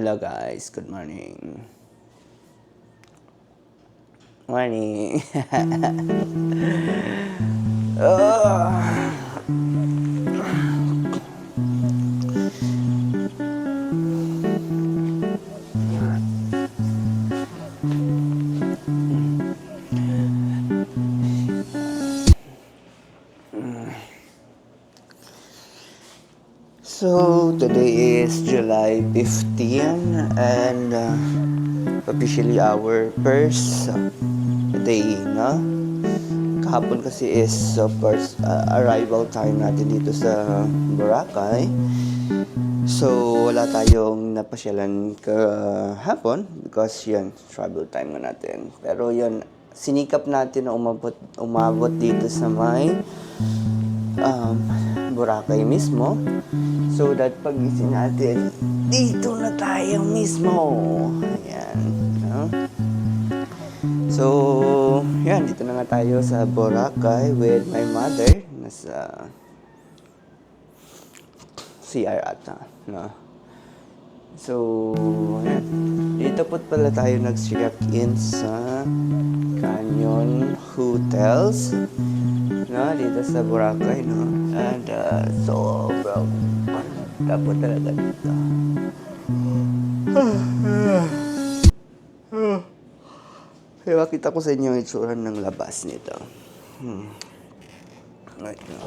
Hello guys, good morning. Morning. Oh. So today is July 15 and officially our first day, no? Kahapon kasi is of course arrival time natin dito sa Boracay. So wala tayong napasyalan kahapon because yan, travel time na natin. Pero yan, sinikap natin na umabot dito sa may Boracay mismo. So that pagising natin, dito na tayo mismo. Ayan. No? So, yan, dito na nga tayo sa Boracay with my mother. Nasa CR ata. No? So, yan. Dito po pala tayo nag-check-in sa Canyon Hotels. No, dito sa Boracay, no? And sobrang ganda po talaga dito. Kaya makita ko sa inyo yung itsura ng labas nito. Right now.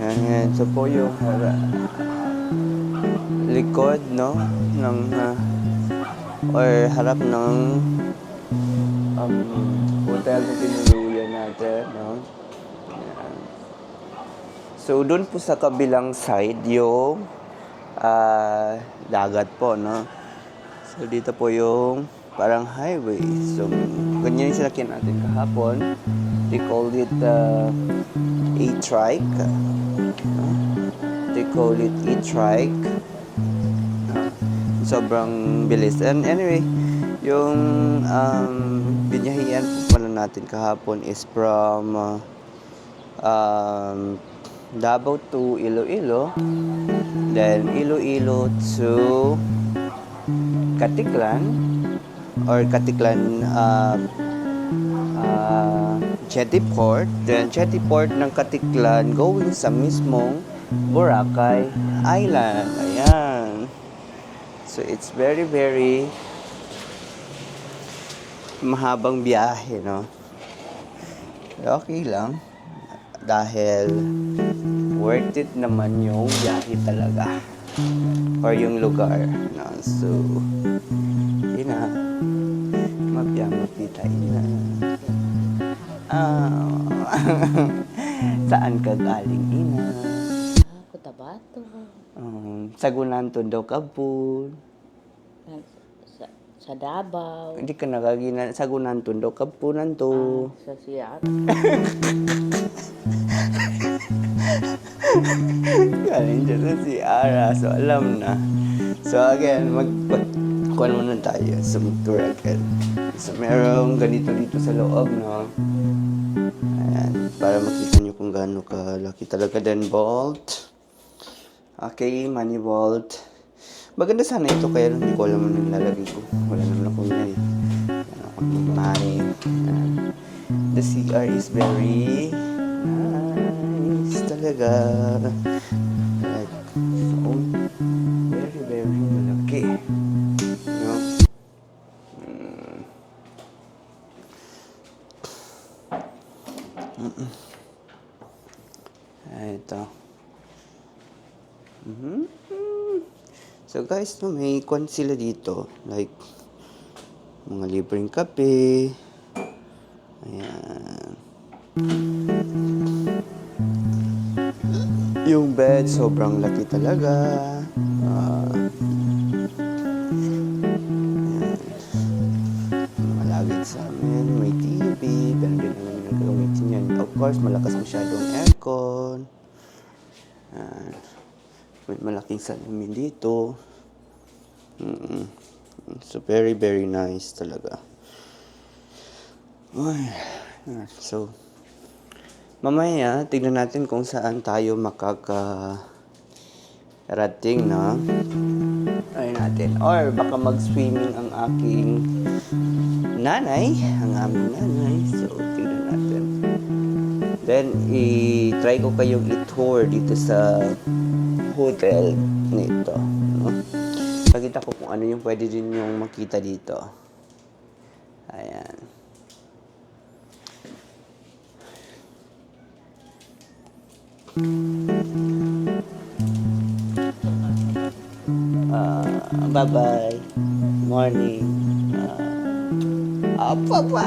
Yan. So po yung likod, no? Ng, or harap ng hotel na tinuluyan natin, no? Yan. So, doon po sa kabilang side yung dagat po, no? So, dito po yung parang highway. So, ganyan yung sinakyan natin kahapon. They call it e-trike. They call it e-trike. Sobrang bilis. And anyway, yung binyahian po pala natin kahapon is from Davao to Iloilo, then Iloilo to Katiklan or Katiklan Jetty Port, then Jetty Port ng Katiklan going sa mismong Boracay Island. Ayan. So it's very very mahabang biyahe, no? Okay lang dahil worth it naman yung biyahe talaga or yung lugar, no? So ina mapiyamapita ina saan ka galing ina? Cotabato. Sagunan Tondo Kapun. Sa Davao. Hindi ka nakaginan Sagunan Tondo Kapunan to. Sa Seattle. Galing dyan na si Ara. So, alam na. So, again, kuhan muna tayo sa tour again. So, merong ganito dito sa loob, no? Ayan. Para makita nyo kung gaano kalaki talaga din vault. Okay, money vault. Maganda sana ito, kaya hindi ko alam ano nilalagay ko. Wala naman ako yun. Money. The CR is very nice talaga. Like, so, very, very malaki. You know? Ito. So guys, no, may kwan sila dito. Like, mga libreng kape. Ayan. Yung bed, sobrang laki talaga. Malagit sa amin. May TV. Pero hindi naman yung gagamitin yan. Of course, malakas masyadong aircon. Ayan. May malaking salamin dito. So, very, very nice talaga. Ay, so, mamaya, tignan natin kung saan tayo makakarating, no? Ay natin. Or baka mag-swimming ang aking nanay, ang aming nanay. So, tignan natin. Then, i-try ko kayong i-tour dito sa hotel nito. No? Pakita ko kung ano yung pwede din yung makita dito. Ayan. Bye-bye. Morning. Apa pa?